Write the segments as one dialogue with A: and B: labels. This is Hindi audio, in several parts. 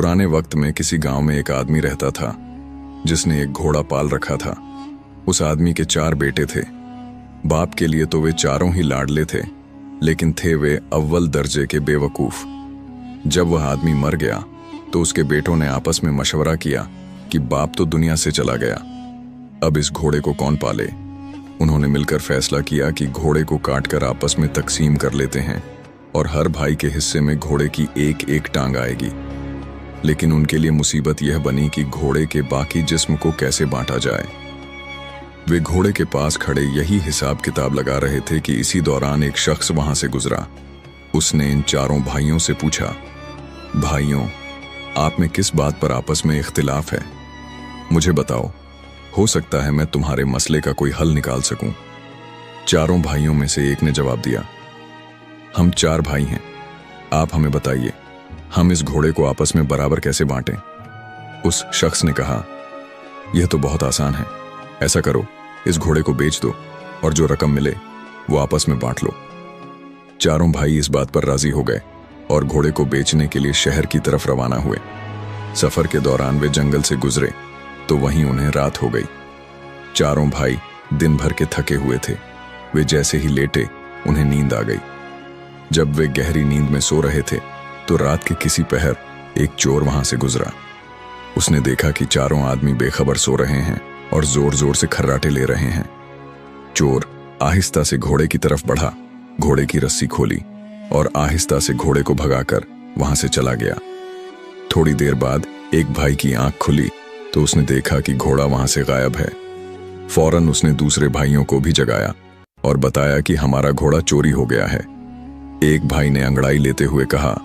A: पुराने वक्त में किसी गांव में एक आदमी रहता था जिसने एक घोड़ा पाल रखा था। उस आदमी के 4 बेटे थे। बाप के लिए तो वे चारों ही लाडले थे, लेकिन थे वे अव्वल दर्जे के बेवकूफ। जब वह आदमी मर गया तो उसके बेटों ने आपस में मशवरा किया कि बाप तो दुनिया से चला गया, अब इस घोड़े को कौन पाले। उन्होंने मिलकर फैसला किया कि घोड़े को काटकर आपस में तकसीम कर लेते हैं और हर भाई के हिस्से में घोड़े की एक एक टांग आएगी। लेकिन उनके लिए मुसीबत यह बनी कि घोड़े के बाकी जिस्म को कैसे बांटा जाए। वे घोड़े के पास खड़े यही हिसाब किताब लगा रहे थे कि इसी दौरान एक शख्स वहां से गुजरा। उसने इन चारों भाइयों से पूछा, भाइयों, आप में किस बात पर आपस में इख्तिलाफ है? मुझे बताओ, हो सकता है मैं तुम्हारे मसले का कोई हल निकाल सकूं। चारों भाइयों में से एक ने जवाब दिया, हम 4 भाई हैं, आप हमें बताइए, हम इस घोड़े को आपस में बराबर कैसे बांटें? उस शख्स ने कहा, यह तो बहुत आसान है। ऐसा करो, इस घोड़े को बेच दो और जो रकम मिले वो आपस में बांट लो। चारों भाई इस बात पर राजी हो गए और घोड़े को बेचने के लिए शहर की तरफ रवाना हुए। सफर के दौरान वे जंगल से गुजरे तो वहीं उन्हें रात हो गई। चारों भाई दिन भर के थके हुए थे। वे जैसे ही लेटे उन्हें नींद आ गई। जब वे गहरी नींद में सो रहे थे तो रात के किसी पहर एक चोर वहां से गुजरा। उसने देखा कि चारों आदमी बेखबर सो रहे हैं और जोर जोर से खर्राटे ले रहे हैं। चोर आहिस्ता से घोड़े की तरफ बढ़ा, घोड़े की रस्सी खोली और आहिस्ता से घोड़े को भगाकर वहां से चला गया। थोड़ी देर बाद एक भाई की आंख खुली तो उसने देखा कि घोड़ा वहां से गायब है। फौरन उसने दूसरे भाइयों को भी जगाया और बताया कि हमारा घोड़ा चोरी हो गया है। एक भाई ने अंगड़ाई लेते हुए कहा,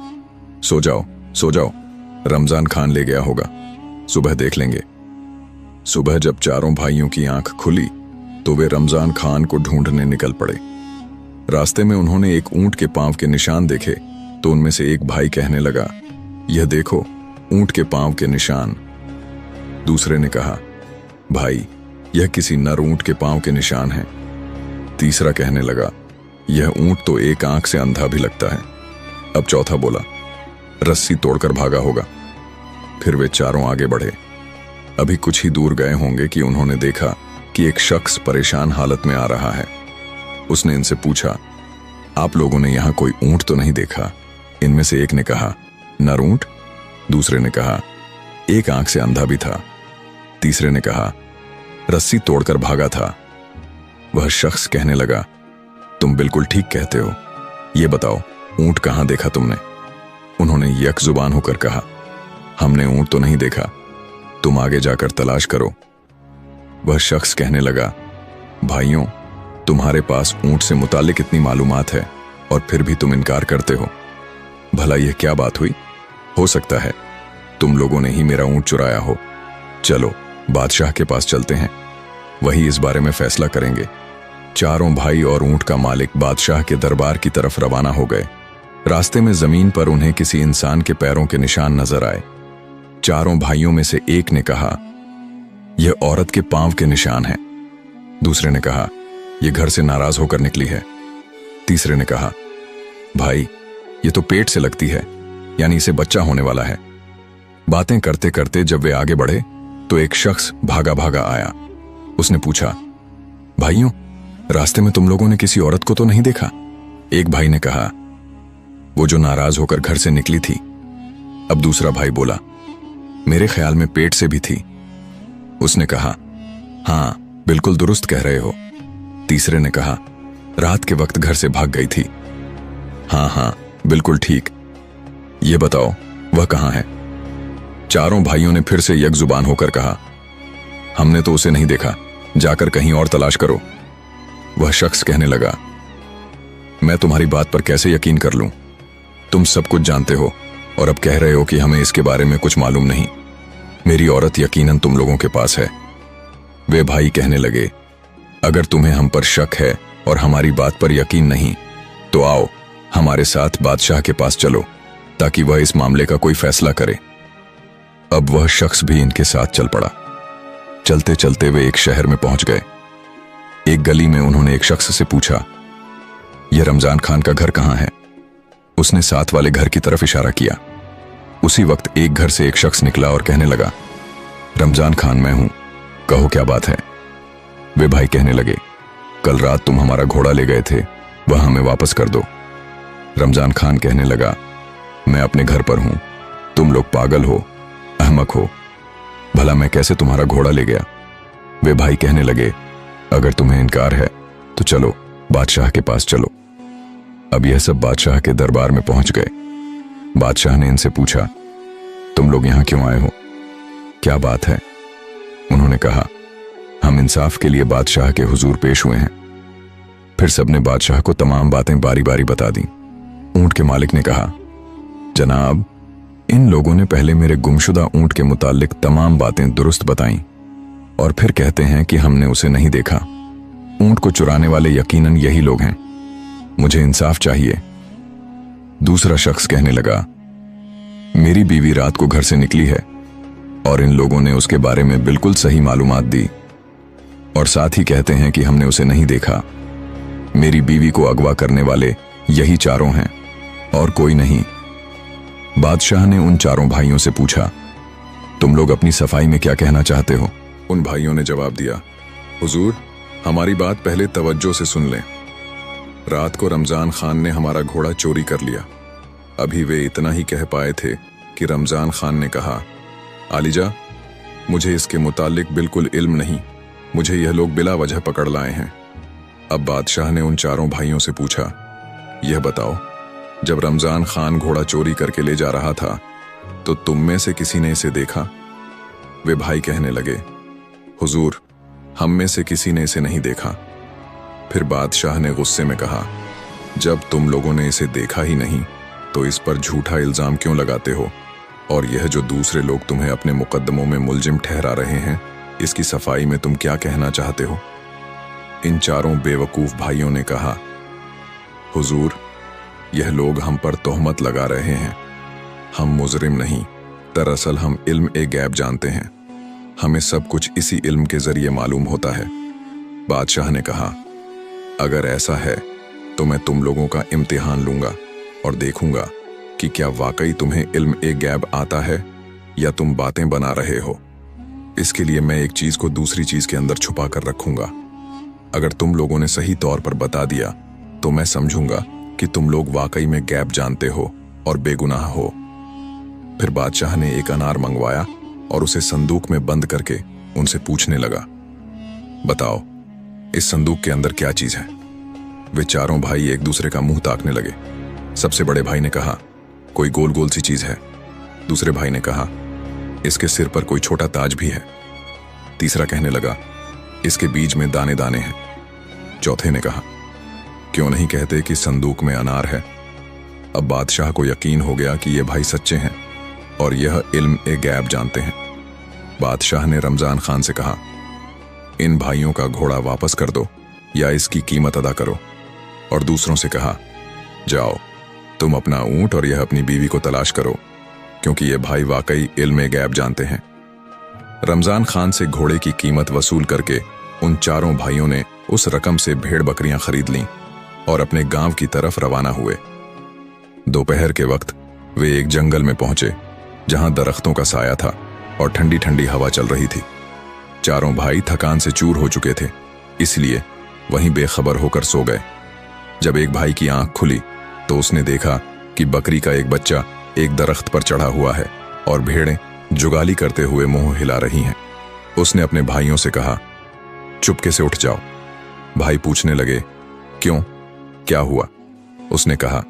A: सो जाओ, सो जाओ, रमजान खान ले गया होगा, सुबह देख लेंगे। सुबह जब चारों भाइयों की आंख खुली तो वे रमजान खान को ढूंढने निकल पड़े। रास्ते में उन्होंने एक ऊंट के पांव के निशान देखे तो उनमें से एक भाई कहने लगा, यह देखो, ऊंट के पांव के निशान। दूसरे ने कहा, भाई, यह किसी नर ऊंट के पांव के निशान हैं। तीसरा कहने लगा, यह ऊंट तो एक आंख से अंधा भी लगता है। अब चौथा बोला, रस्सी तोड़कर भागा होगा। फिर वे चारों आगे बढ़े। अभी कुछ ही दूर गए होंगे कि उन्होंने देखा कि एक शख्स परेशान हालत में आ रहा है। उसने इनसे पूछा, आप लोगों ने यहां कोई ऊंट तो नहीं देखा? इनमें से एक ने कहा, नर ऊंट। दूसरे ने कहा, एक आंख से अंधा भी था। तीसरे ने कहा, रस्सी तोड़कर भागा था। वह शख्स कहने लगा, तुम बिल्कुल ठीक कहते हो, ये बताओ, ऊंट कहां देखा तुमने? उन्होंने यक जुबान होकर कहा, हमने ऊंट तो नहीं देखा, तुम आगे जाकर तलाश करो। वह शख्स कहने लगा, भाइयों, तुम्हारे पास ऊंट से मुतालिक इतनी मालूमात है और फिर भी तुम इनकार करते हो। भला यह क्या बात हुई? हो सकता है तुम लोगों ने ही मेरा ऊंट चुराया हो। चलो बादशाह के पास चलते हैं, वही इस बारे में फैसला करेंगे। चारों भाई और ऊंट का मालिक बादशाह के दरबार की तरफ रवाना हो गए। रास्ते में जमीन पर उन्हें किसी इंसान के पैरों के निशान नजर आए। चारों भाइयों में से एक ने कहा, यह औरत के पांव के निशान हैं। दूसरे ने कहा, यह घर से नाराज होकर निकली है। तीसरे ने कहा, भाई, यह तो पेट से लगती है, यानी इसे बच्चा होने वाला है। बातें करते करते जब वे आगे बढ़े तो एक शख्स भागा भागा आया। उसने पूछा, भाइयों, रास्ते में तुम लोगों ने किसी औरत को तो नहीं देखा? एक भाई ने कहा, वो जो नाराज होकर घर से निकली थी। अब दूसरा भाई बोला, मेरे ख्याल में पेट से भी थी। उसने कहा, हाँ, बिल्कुल दुरुस्त कह रहे हो। तीसरे ने कहा, रात के वक्त घर से भाग गई थी। हाँ हाँ, बिल्कुल ठीक। ये बताओ, वह कहां है? चारों भाइयों ने फिर से यक जुबान होकर कहा, हमने तो उसे नहीं देखा, जाकर कहीं और तलाश करो। वह शख्स कहने लगा, मैं तुम्हारी बात पर कैसे यकीन कर लूं? तुम सब कुछ जानते हो और अब कह रहे हो कि हमें इसके बारे में कुछ मालूम नहीं। मेरी औरत यकीनन तुम लोगों के पास है। वे भाई कहने लगे, अगर तुम्हें हम पर शक है और हमारी बात पर यकीन नहीं तो आओ हमारे साथ बादशाह के पास चलो ताकि वह इस मामले का कोई फैसला करे। अब वह शख्स भी इनके साथ चल पड़ा। चलते चलते वे एक शहर में पहुंच गए। एक गली में उन्होंने एक शख्स से पूछा, यह रमजान खान का घर कहां है? उसने साथ वाले घर की तरफ इशारा किया। उसी वक्त एक घर से एक शख्स निकला और कहने लगा, रमजान खान मैं हूं, कहो क्या बात है। वे भाई कहने लगे, कल रात तुम हमारा घोड़ा ले गए थे, वह हमें वापस कर दो। रमजान खान कहने लगा, मैं अपने घर पर हूं, तुम लोग पागल हो, अहमक हो, भला मैं कैसे तुम्हारा घोड़ा ले गया। वे भाई कहने लगे, अगर तुम्हें इनकार है तो चलो बादशाह के पास चलो। अब यह सब बादशाह के दरबार में पहुंच गए। बादशाह ने इनसे पूछा, तुम लोग यहां क्यों आए हो, क्या बात है। उन्होंने कहा, हम इंसाफ के लिए बादशाह के हुजूर पेश हुए हैं। फिर सबने बादशाह को तमाम बातें बारी बारी बता दी। ऊंट के मालिक ने कहा, जनाब, इन लोगों ने पहले मेरे गुमशुदा ऊंट के मुतालिक तमाम बातें दुरुस्त बताईं और फिर कहते हैं कि हमने उसे नहीं देखा। ऊंट को चुराने वाले यकीनन यही लोग हैं, मुझे इंसाफ चाहिए। दूसरा शख्स कहने लगा, मेरी बीवी रात को घर से निकली है और इन लोगों ने उसके बारे में बिल्कुल सही मालूमात दी और साथ ही कहते हैं कि हमने उसे नहीं देखा। मेरी बीवी को अगवा करने वाले यही चारों हैं और कोई नहीं। बादशाह ने उन चारों भाइयों से पूछा, तुम लोग अपनी सफाई में क्या कहना चाहते हो। उन भाइयों ने जवाब दिया, हुजूर, हमारी बात पहले तवज्जो से सुन लें। रात को रमजान खान ने हमारा घोड़ा चोरी कर लिया। अभी वे इतना ही कह पाए थे कि रमजान खान ने कहा, आलिजा, मुझे इसके मुतालिक बिल्कुल इल्म नहीं, मुझे यह लोग बिला वजह पकड़ लाए हैं। अब बादशाह ने उन चारों भाइयों से पूछा, यह बताओ, जब रमजान खान घोड़ा चोरी करके ले जा रहा था तो तुम में से किसी ने इसे देखा। वे भाई कहने लगे, हुजूर, हम में से किसी ने इसे नहीं देखा। फिर बादशाह ने गुस्से में कहा, जब तुम लोगों ने इसे देखा ही नहीं तो इस पर झूठा इल्जाम क्यों लगाते हो, और यह जो दूसरे लोग तुम्हें अपने मुकद्दमों में मुलजिम ठहरा रहे हैं, इसकी सफाई में तुम क्या कहना चाहते हो। इन चारों बेवकूफ भाइयों ने कहा, हुजूर, यह लोग हम पर तोहमत लगा रहे हैं, हम मुजरिम नहीं, दरअसल हम इल्म ए गैब जानते हैं, हमें सब कुछ इसी इल्म के जरिए मालूम होता है। बादशाह ने कहा, अगर ऐसा है तो मैं तुम लोगों का इम्तिहान लूंगा और देखूंगा कि क्या वाकई तुम्हें इल्म ए गैब आता है या तुम बातें बना रहे हो। इसके लिए मैं एक चीज को दूसरी चीज के अंदर छुपा कर रखूंगा। अगर तुम लोगों ने सही तौर पर बता दिया तो मैं समझूंगा कि तुम लोग वाकई में गैब जानते हो और बेगुनाह हो। फिर बादशाह ने एक अनार मंगवाया और उसे संदूक में बंद करके उनसे पूछने लगा, बताओ, इस संदूक के अंदर क्या चीज है। वे चारों भाई एक दूसरे का मुंह ताकने लगे। सबसे बड़े भाई ने कहा, कोई गोल गोल सी चीज है। दूसरे भाई ने कहा, इसके सिर पर कोई छोटा ताज भी है। तीसरा कहने लगा, इसके बीज में दाने दाने हैं। चौथे ने कहा, क्यों नहीं कहते कि संदूक में अनार है। अब बादशाह को यकीन हो गया कि ये भाई सच्चे हैं और यह इल्म ए गैब जानते हैं। बादशाह ने रमजान खान से कहा, इन भाइयों का घोड़ा वापस कर दो या इसकी कीमत अदा करो। और दूसरों से कहा, जाओ, तुम अपना ऊंट और यह अपनी बीवी को तलाश करो, क्योंकि ये भाई वाकई इल्म ए गैब जानते हैं। रमजान खान से घोड़े की कीमत वसूल करके उन चारों भाइयों ने उस रकम से भेड़ बकरियां खरीद लीं और अपने गांव की तरफ रवाना हुए। दोपहर के वक्त वे एक जंगल में पहुंचे जहां दरख्तों का साया था और ठंडी ठंडी हवा चल रही थी। चारों भाई थकान से चूर हो चुके थे, इसलिए वहीं बेखबर होकर सो गए। जब एक भाई की आंख खुली तो उसने देखा कि बकरी का एक बच्चा एक दरख्त पर चढ़ा हुआ है और भेड़ें जुगाली करते हुए मुंह हिला रही हैं। उसने अपने भाइयों से कहा, चुपके से उठ जाओ। भाई पूछने लगे, क्यों, क्या हुआ। उसने कहा,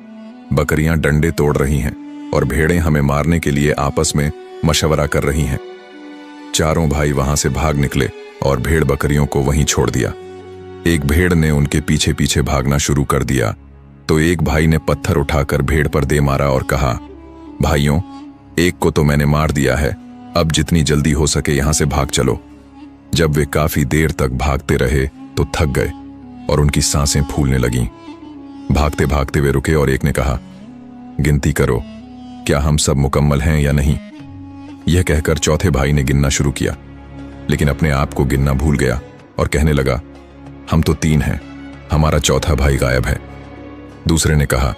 A: बकरियां डंडे तोड़ रही हैं और भेड़ें हमें मारने के लिए आपस में मशवरा कर रही हैं। चारों भाई वहां से भाग निकले और भेड़ बकरियों को वहीं छोड़ दिया। एक भेड़ ने उनके पीछे पीछे भागना शुरू कर दिया तो एक भाई ने पत्थर उठाकर भेड़ पर दे मारा और कहा, भाइयों, एक को तो मैंने मार दिया है, अब जितनी जल्दी हो सके यहां से भाग चलो। जब वे काफी देर तक भागते रहे तो थक गए और उनकी सांसें फूलने लगीं। भागते भागते वे रुके और एक ने कहा, गिनती करो, क्या हम सब मुकम्मल हैं या नहीं। यह कहकर चौथे भाई ने गिनना शुरू किया, लेकिन अपने आप को गिनना भूल गया और कहने लगा, हम तो 3 हैं, हमारा चौथा भाई गायब है। दूसरे ने कहा,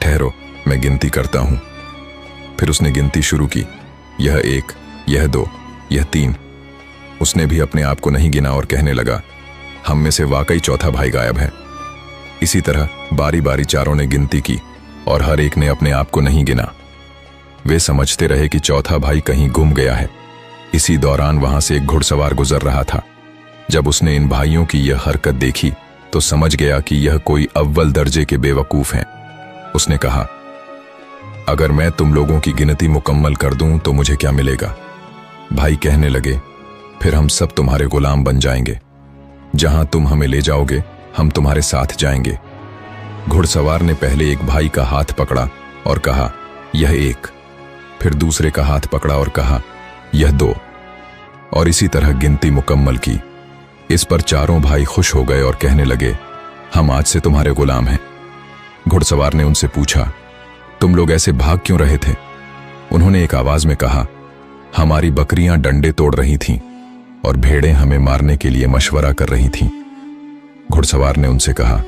A: ठहरो, मैं गिनती करता हूं। फिर उसने गिनती शुरू की, यह 1, यह 2, यह 3। उसने भी अपने आप को नहीं गिना और कहने लगा, हम में से वाकई चौथा भाई गायब है। इसी तरह बारी बारी चारों ने गिनती की और हर एक ने अपने आप को नहीं गिना। वे समझते रहे कि चौथा भाई कहीं गुम गया है। इसी दौरान वहां से एक घुड़सवार गुजर रहा था। जब उसने इन भाइयों की यह हरकत देखी तो समझ गया कि यह कोई अव्वल दर्जे के बेवकूफ हैं। उसने कहा, अगर मैं तुम लोगों की गिनती मुकम्मल कर दूं तो मुझे क्या मिलेगा? भाई कहने लगे, फिर हम सब तुम्हारे गुलाम बन जाएंगे। जहां तुम हमें ले जाओगे हम तुम्हारे साथ जाएंगे। घुड़सवार ने पहले एक भाई का हाथ पकड़ा और कहा, यह 1। फिर दूसरे का हाथ पकड़ा और कहा, यह 2। और इसी तरह गिनती मुकम्मल की। इस पर चारों भाई खुश हो गए और कहने लगे, हम आज से तुम्हारे गुलाम हैं। घुड़सवार ने उनसे पूछा, तुम लोग ऐसे भाग क्यों रहे थे? उन्होंने एक आवाज में कहा, हमारी बकरियां डंडे तोड़ रही थीं और भेड़ें हमें मारने के लिए मशवरा कर रही थीं। घुड़सवार ने उनसे कहा,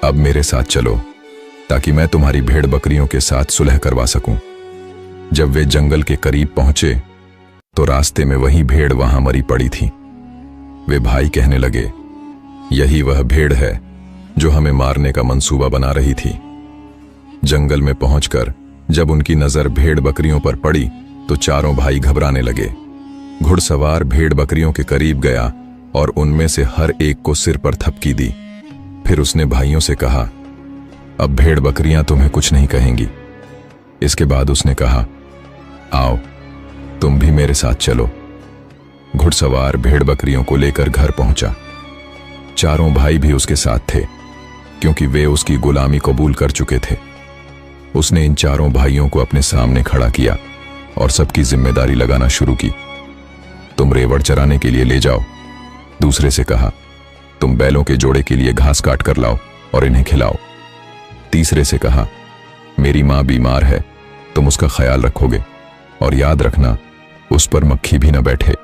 A: अब मेरे साथ चलो ताकि मैं तुम्हारी भेड़ बकरियों के साथ सुलह करवा सकूं। जब वे जंगल के करीब पहुंचे तो रास्ते में वही भेड़ वहां मरी पड़ी थी। वे भाई कहने लगे, यही वह भेड़ है जो हमें मारने का मंसूबा बना रही थी। जंगल में पहुंचकर जब उनकी नजर भेड़ बकरियों पर पड़ी तो चारों भाई घबराने लगे। घुड़सवार भेड़ बकरियों के करीब गया और उनमें से हर एक को सिर पर थपकी दी। फिर उसने भाइयों से कहा, अब भेड़ बकरियां तुम्हें कुछ नहीं कहेंगी। इसके बाद उसने कहा, आओ तुम भी मेरे साथ चलो। घुड़सवार भेड़ बकरियों को लेकर घर पहुंचा। चारों भाई भी उसके साथ थे क्योंकि वे उसकी गुलामी कबूल कर चुके थे। उसने इन चारों भाइयों को अपने सामने खड़ा किया और सबकी जिम्मेदारी लगाना शुरू की। तुम रेवड़ चराने के लिए ले जाओ। दूसरे से कहा, तुम बैलों के जोड़े के लिए घास काट कर लाओ और इन्हें खिलाओ। तीसरे से कहा, मेरी मां बीमार है, तुम उसका ख्याल रखोगे और याद रखना उस पर मक्खी भी न बैठे।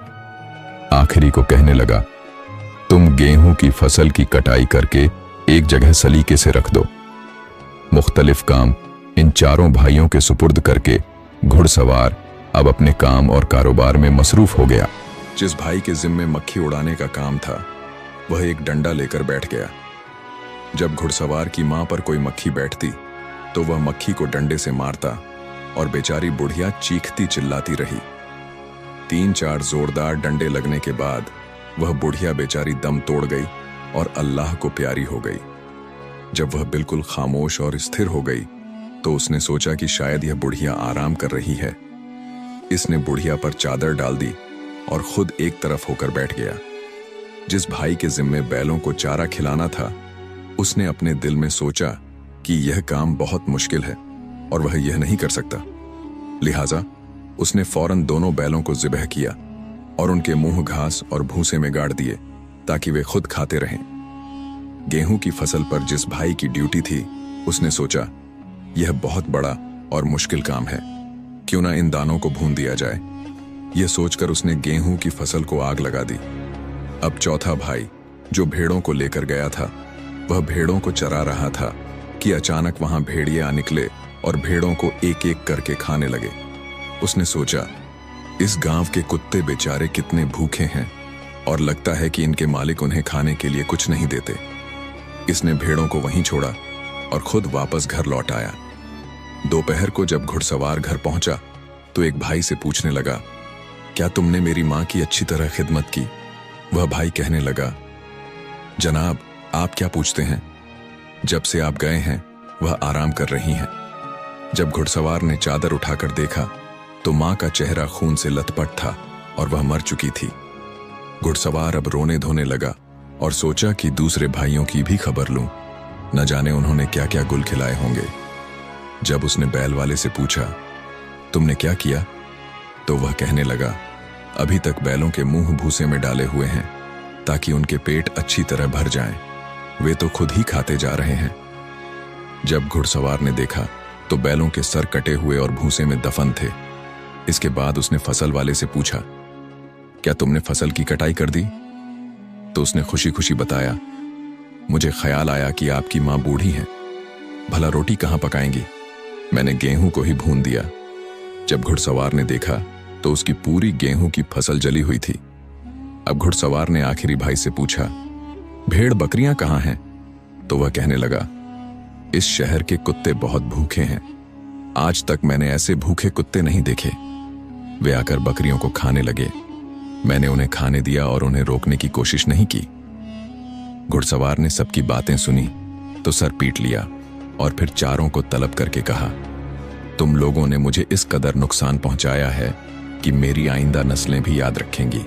A: आखिरी को कहने लगा, तुम गेहूं की फसल की कटाई करके एक जगह सलीके से रख दो। मुख्तलिफ काम इन चारों भाइयों के सुपुर्द करके घुड़सवार अब अपने काम और कारोबार में मसरूफ हो गया। जिस भाई के जिम्मे मक्खी उड़ाने का काम था वह एक डंडा लेकर बैठ गया। जब घुड़सवार की मां पर कोई मक्खी बैठती तो वह मक्खी को डंडे से मारता और बेचारी बुढ़िया चीखती चिल्लाती रही। 3-4 जोरदार डंडे लगने के बाद वह बुढ़िया बेचारी दम तोड़ गई और अल्लाह को प्यारी हो गई। जब वह बिल्कुल खामोश और स्थिर हो गई तो उसने सोचा कि शायद यह बुढ़िया आराम कर रही है। इसने बुढ़िया पर चादर डाल दी और खुद एक तरफ होकर बैठ गया। जिस भाई के जिम्मे बैलों को चारा खिलाना था उसने अपने दिल में सोचा कि यह काम बहुत मुश्किल है और वह यह नहीं कर सकता। लिहाजा उसने फौरन दोनों बैलों को ज़िबह किया और उनके मुंह घास और भूसे में गाड़ दिए ताकि वे खुद खाते रहें। गेहूं की फसल पर जिस भाई की ड्यूटी थी उसने सोचा, यह बहुत बड़ा और मुश्किल काम है, क्यों ना इन दानों को भून दिया जाए। यह सोचकर उसने गेहूं की फसल को आग लगा दी। अब चौथा भाई जो भेड़ों को लेकर गया था वह भेड़ों को चरा रहा था कि अचानक वहां भेड़िए आ निकले और भेड़ों को एक एक करके खाने लगे। उसने सोचा, इस गांव के कुत्ते बेचारे कितने भूखे हैं और लगता है कि इनके मालिक उन्हें खाने के लिए कुछ नहीं देते। इसने भेड़ों को वहीं छोड़ा और खुद वापस घर लौट आया। दोपहर को जब घुड़सवार घर पहुंचा तो एक भाई से पूछने लगा, क्या तुमने मेरी मां की अच्छी तरह खिदमत की? वह भाई कहने लगा, जनाब आप क्या पूछते हैं, जब से आप गए हैं वह आराम कर रही हैं। जब घुड़सवार ने चादर उठाकर देखा तो मां का चेहरा खून से लथपथ था और वह मर चुकी थी। घुड़सवार अब रोने धोने लगा और सोचा कि दूसरे भाइयों की भी खबर लूं, न जाने उन्होंने क्या क्या गुल खिलाए होंगे। जब उसने बैल वाले से पूछा, तुमने क्या किया? तो वह कहने लगा, अभी तक बैलों के मुंह भूसे में डाले हुए हैं ताकि उनके पेट अच्छी तरह भर जाएं। वे तो खुद ही खाते जा रहे हैं। जब घुड़सवार ने देखा तो बैलों के सर कटे हुए और भूसे में दफन थे। इसके बाद उसने फसल वाले से पूछा, क्या तुमने फसल की कटाई कर दी? तो उसने खुशी खुशी बताया, मुझे ख्याल आया कि आपकी मां बूढ़ी है, भला रोटी कहां पकाएंगी? मैंने गेहूं को ही भून दिया जब घुड़सवार ने देखा तो उसकी पूरी गेहूं की फसल जली हुई थी। अब घुड़सवार ने आखिरी भाई से पूछा, भेड़ बकरियां कहाँ हैं? तो वह कहने लगा, इस शहर के कुत्ते बहुत भूखे हैं। आज तक मैंने ऐसे भूखे कुत्ते नहीं देखे। वे आकर बकरियों को खाने लगे। मैंने उन्हें खाने दिया और उन्हें रोकने की कोशिश नहीं की। घुड़सवार ने सबकी बातें सुनी तो सर पीट लिया और फिर चारों को तलब करके कहा, तुम लोगों ने मुझे इस कदर नुकसान पहुंचाया है कि मेरी आइंदा नस्लें भी याद रखेंगी।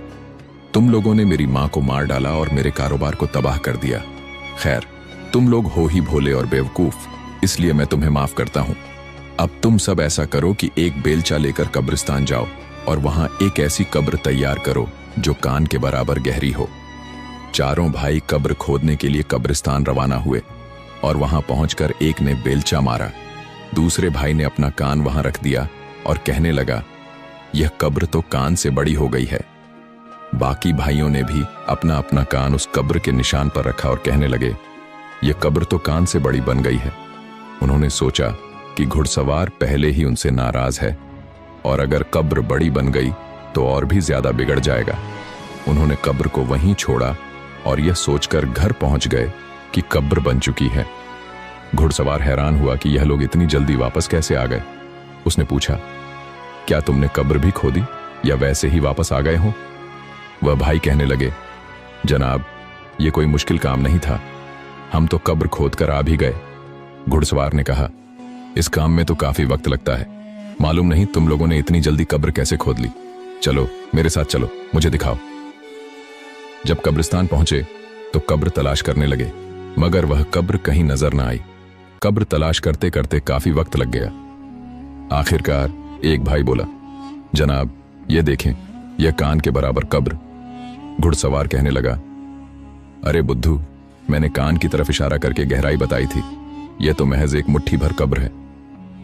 A: तुम लोगों ने मेरी मां को मार डाला और मेरे कारोबार को तबाह कर दिया। खैर, तुम लोग हो ही भोले और बेवकूफ, इसलिए मैं तुम्हें माफ करता हूं। अब तुम सब ऐसा करो कि एक बेलचा लेकर कब्रिस्तान जाओ और वहां एक ऐसी कब्र तैयार करो जो कान के बराबर गहरी हो। चारों भाई कब्र खोदने के लिए कब्रिस्तान रवाना हुए और वहां पहुंचकर एक ने बेलचा मारा, दूसरे भाई ने अपना कान वहां रख दिया और कहने लगा, यह कब्र तो कान से बड़ी हो गई है। बाकी भाइयों ने भी अपना अपना कान उस कब्र के निशान पर रखा और कहने लगे, यह कब्र तो कान से बड़ी बन गई है। उन्होंने सोचा कि घुड़सवार पहले ही उनसे नाराज है और अगर कब्र बड़ी बन गई तो और भी ज्यादा बिगड़ जाएगा। उन्होंने कब्र को वहीं छोड़ा और यह सोचकर घर पहुंच गए कि कब्र बन चुकी है। घुड़सवार हैरान हुआ कि यह लोग इतनी जल्दी वापस कैसे आ गए। उसने पूछा, क्या तुमने कब्र भी खोदी या वैसे ही वापस आ गए हो? वह भाई कहने लगे, जनाब, यह कोई मुश्किल काम नहीं था, हम तो कब्र खोदकर आ भी गए। घुड़सवार ने कहा, इस काम में तो काफी वक्त लगता है, मालूम नहीं तुम लोगों ने इतनी जल्दी कब्र कैसे खोद ली। चलो मेरे साथ चलो, मुझे दिखाओ। जब कब्रिस्तान पहुंचे तो कब्र तलाश करने लगे, मगर वह कब्र कहीं नजर न आई। कब्र तलाश करते करते काफी वक्त लग गया। आखिरकार एक भाई बोला, जनाब, ये देखें, यह कान के बराबर कब्र। घुड़सवार कहने लगा, अरे बुद्धू, मैंने कान की तरफ इशारा करके गहराई बताई थी, यह तो महज एक मुट्ठी भर कब्र है।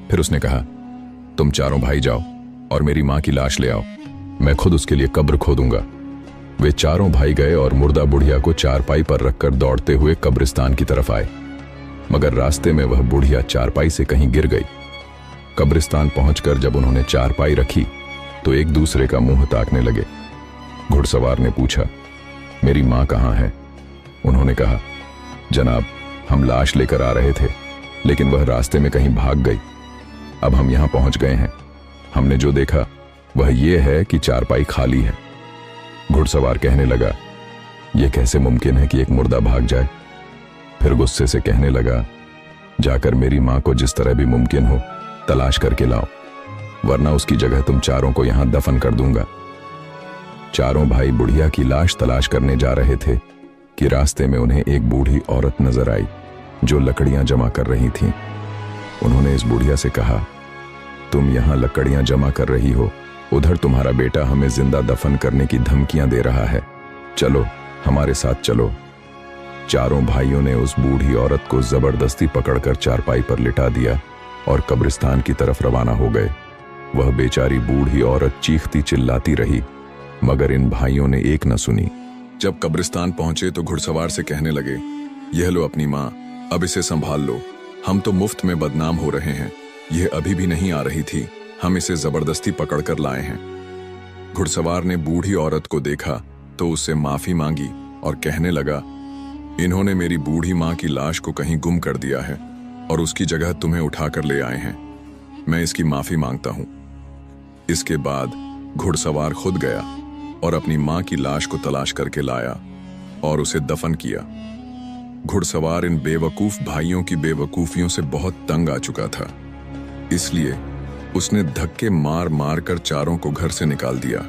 A: फिर उसने कहा, तुम चारों भाई जाओ और मेरी मां की लाश ले आओ, मैं खुद उसके लिए कब्र खोदूंगा। वे चारों भाई गए और मुर्दा बुढ़िया को चारपाई पर रखकर दौड़ते हुए कब्रिस्तान की तरफ आए, मगर रास्ते में वह बुढ़िया चारपाई से कहीं गिर गई। कब्रिस्तान पहुंचकर जब उन्होंने चारपाई रखी तो एक दूसरे का मुंह ताकने लगे। घुड़सवार ने पूछा, मेरी मां कहां है? उन्होंने कहा, जनाब, हम लाश लेकर आ रहे थे, लेकिन वह रास्ते में कहीं भाग गई। अब हम यहां पहुंच गए हैं। हमने जो देखा वह यह है कि चारपाई खाली है। घुड़सवार कहने लगा, यह कैसे मुमकिन है कि एक मुर्दा भाग जाए? फिर गुस्से से कहने लगा, जाकर मेरी मां को जिस तरह भी मुमकिन हो तलाश करके लाओ, वरना उसकी जगह तुम चारों को यहां दफन कर दूंगा। चारों भाई बुढ़िया की लाश तलाश करने जा रहे थे कि रास्ते में उन्हें एक बूढ़ी औरत नजर आई जो लकड़ियां जमा कर रही थी। उन्होंने इस बुढ़िया से कहा, तुम यहां लकड़ियां जमा कर रही हो, उधर तुम्हारा बेटा हमें जिंदा दफन करने की धमकियां दे रहा है, चलो हमारे साथ चलो। चारों भाइयों ने उस बूढ़ी औरत को जबरदस्ती पकड़कर चारपाई पर लिटा दिया और कब्रिस्तान की तरफ रवाना हो गए। वह बेचारी बूढ़ी औरत चीखती चिल्लाती रही, मगर इन भाइयों ने एक न सुनी। जब कब्रिस्तान पहुंचे तो घुड़सवार से कहने लगे, यह लो अपनी मां, अब इसे संभाल लो, हम तो मुफ्त में बदनाम हो रहे हैं। यह अभी भी नहीं आ रही थी, हम इसे जबरदस्ती पकड़कर लाए हैं। घुड़सवार ने बूढ़ी औरत को देखा तो उससे माफी मांगी और कहने लगा, इन्होंने मेरी बूढ़ी मां की लाश को कहीं गुम कर दिया है और उसकी जगह तुम्हें उठाकर ले आए हैं, मैं इसकी माफी मांगता हूं। इसके बाद घुड़सवार खुद गया और अपनी मां की लाश को तलाश करके लाया और उसे दफन किया। घुड़सवार इन बेवकूफ भाइयों की बेवकूफियों से बहुत तंग आ चुका था, इसलिए उसने धक्के मार मार कर चारों को घर से निकाल दिया।